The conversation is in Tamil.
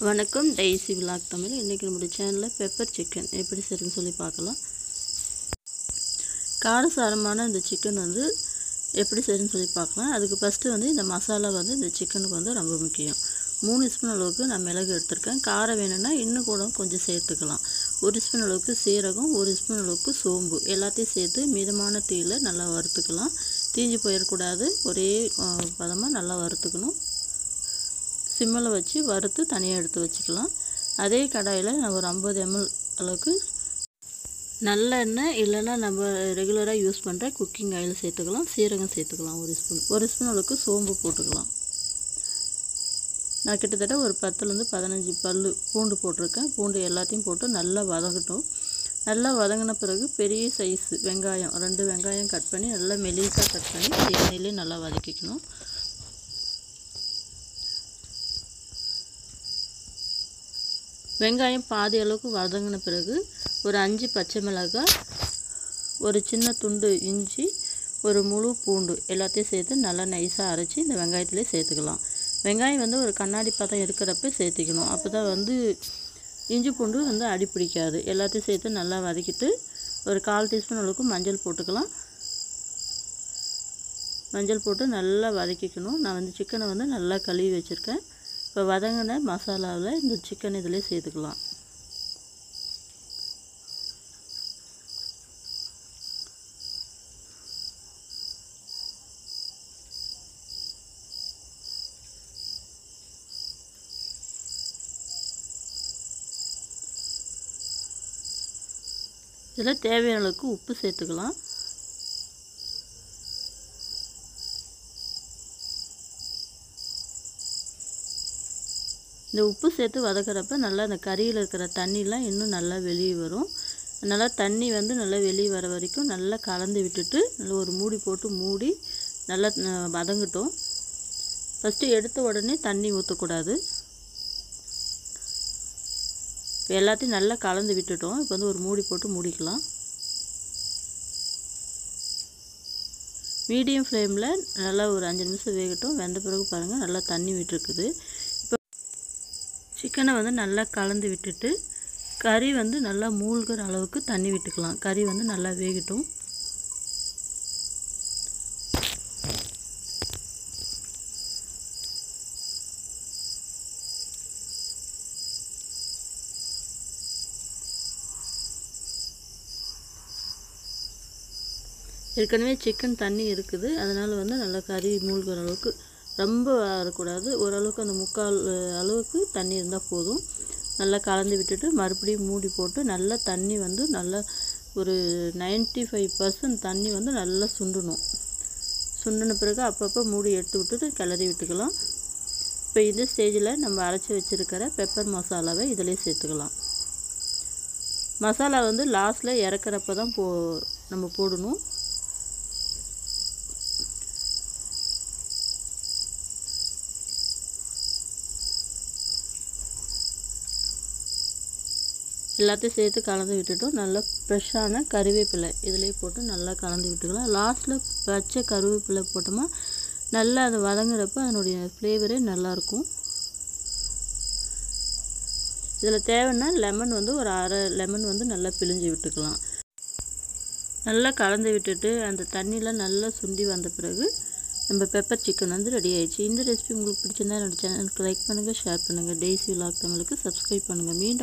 வணக்கம் டெய்ஸி விலாக் தமிழ். இன்றைக்கி நம்முடைய சேனலில் பெப்பர் சிக்கன் எப்படி செய்யணும்னு சொல்லி பார்க்கலாம். காரசாரமான இந்த சிக்கன் எப்படி செய்யணும்னு சொல்லி பார்க்கலாம். அதுக்கு ஃபஸ்ட்டு இந்த மசாலா இந்த சிக்கனுக்கு ரொம்ப முக்கியம். 3 ஸ்பூன் அளவுக்கு நான் மிளகு எடுத்திருக்கேன். காரம் வேணும்னா இன்னும் கூட கொஞ்சம் சேர்த்துக்கலாம். 1 ஸ்பூன் அளவுக்கு சீரகம், 1 ஸ்பூன் அளவுக்கு சோம்பு எல்லாத்தையும் சேர்த்து மிதமான தீயில் நல்லா வறுத்துக்கலாம். தீஞ்சு போயிடக்கூடாது, ஒரே பதமாக நல்லா வறுத்துக்கணும். சிம்மில் வச்சு வறுத்து தனியாக எடுத்து வச்சுக்கலாம். அதே கடாயில் நான் ஒரு 50 ml அளவுக்கு நல்லெண்ணெய் இல்லைன்னா நம்ம ரெகுலராக யூஸ் பண்ணுற குக்கிங் ஆயில் சேர்த்துக்கலாம். சீரகம் சேர்த்துக்கலாம். 1 ஸ்பூன் அளவுக்கு சோம்பு போட்டுக்கலாம். நான் கிட்டத்தட்ட ஒரு 10லேருந்து 15 பல் பூண்டு போட்டிருக்கேன். பூண்டு எல்லாத்தையும் போட்டு நல்லா வதங்கட்டும். நல்லா வதங்கின பிறகு பெரிய சைஸ் வெங்காயம் 2 வெங்காயம் கட் பண்ணி நல்லா மெலிசாக கட் பண்ணி எண்ணெயிலே நல்லா வதக்கிக்கணும். வெங்காயம் பாதி அளவுக்கு வதங்கின பிறகு ஒரு 5 பச்சை மிளகாய், ஒரு சின்ன துண்டு இஞ்சி, ஒரு முழு பூண்டு எல்லாத்தையும் சேர்த்து நல்லா நைஸாக அரைச்சி இந்த வெங்காயத்திலே சேர்த்துக்கலாம். வெங்காயம் ஒரு கண்ணாடி பதம் இருக்கிறப்ப சேர்த்திக்கணும். அப்போ தான் இஞ்சி பூண்டு அடி பிடிக்காது. எல்லாத்தையும் சேர்த்து நல்லா வதக்கிட்டு ஒரு 1/4 டீஸ்பூன் அளவுக்கு மஞ்சள் போட்டுக்கலாம். மஞ்சள் போட்டு நல்லா வதக்கிக்கணும். நான் சிக்கனை நல்லா கழுவி வச்சுருக்கேன். இப்போ வதங்கின மசாலாவில் இந்த சிக்கன் இதிலே சேர்த்துக்கலாம். இதில் தேவையான அளவுக்கு உப்பு சேர்த்துக்கலாம். இந்த உப்பு சேர்த்து வதக்கிறப்ப நல்லா அந்த கறியில் இருக்கிற தண்ணிலாம் இன்னும் நல்லா வெளியே வரும். நல்லா தண்ணி நல்லா வெளியே வர வரைக்கும் நல்லா கலந்து விட்டுட்டு நல்லா ஒரு மூடி போட்டு மூடி நல்லா வதங்கட்டும். ஃபஸ்ட்டு எடுத்த உடனே தண்ணி ஊற்றக்கூடாது. இப்போ எல்லாத்தையும் நல்லா கலந்து விட்டுட்டோம். இப்போ ஒரு மூடி போட்டு மூடிக்கலாம். மீடியம் ஃப்ளேமில் நல்லா ஒரு 5 நிமிஷம் வேகட்டும். வெந்த பிறகு பாருங்கள் நல்லா தண்ணி விட்டுருக்குது. சிக்கனை நல்லா கலந்து விட்டுட்டு கறி நல்லா மூழ்கிற அளவுக்கு தண்ணி விட்டுக்கலாம். கறி நல்லா வேகட்டும். ஏற்கனவே சிக்கன் தண்ணி இருக்குது, அதனால் நல்லா கறி மூழ்கிற அளவுக்கு ரொம்ப வரக்கூடாது. ஓரளவுக்கு அந்த 3/4 அளவுக்கு தண்ணி இருந்தால் போதும். நல்லா கலந்து விட்டுட்டு மறுபடியும் மூடி போட்டு நல்லா தண்ணி நல்லா ஒரு 95% தண்ணி நல்லா சுண்டணும். சுண்டின பிறகு அப்பப்போ மூடி எடுத்து விட்டுட்டு கிளறி விட்டுக்கலாம். இப்போ இந்த ஸ்டேஜில் நம்ம அரைச்சி வச்சுருக்கிற பெப்பர் மசாலாவை இதிலே சேர்த்துக்கலாம். மசாலா லாஸ்ட்டில் இறக்குறப்ப தான் நம்ம போடணும். எல்லாத்தையும் சேர்த்து கலந்து விட்டுட்டோம். நல்லா ஃப்ரெஷ்ஷான கருவேப்பிலை இதிலே போட்டு நல்லா கலந்து விட்டுக்கலாம். லாஸ்ட்டில் பச்சை கருவேப்பிலை போட்டோமா நல்லா அது வதங்குறப்ப அதனுடைய ஃப்ளேவரே நல்லாயிருக்கும். இதில் தேவைன்னா லெமன் ஒரு அரை லெமன் நல்லா பிழிஞ்சு விட்டுக்கலாம். நல்லா கலந்து விட்டுட்டு அந்த தண்ணியில் நல்லா சுண்டி வந்த பிறகு நம்ம பெப்பர் சிக்கன் ரெடி ஆயிடுச்சு. இந்த ரெசிபி உங்களுக்கு பிடிச்சிருந்தா என்னோடய சேனலுக்கு லைக் பண்ணுங்கள், ஷேர் பண்ணுங்கள். டெய்ஸி விலாக் தமிழுக்கு சப்ஸ்கிரைப் பண்ணுங்கள். மீண்டும்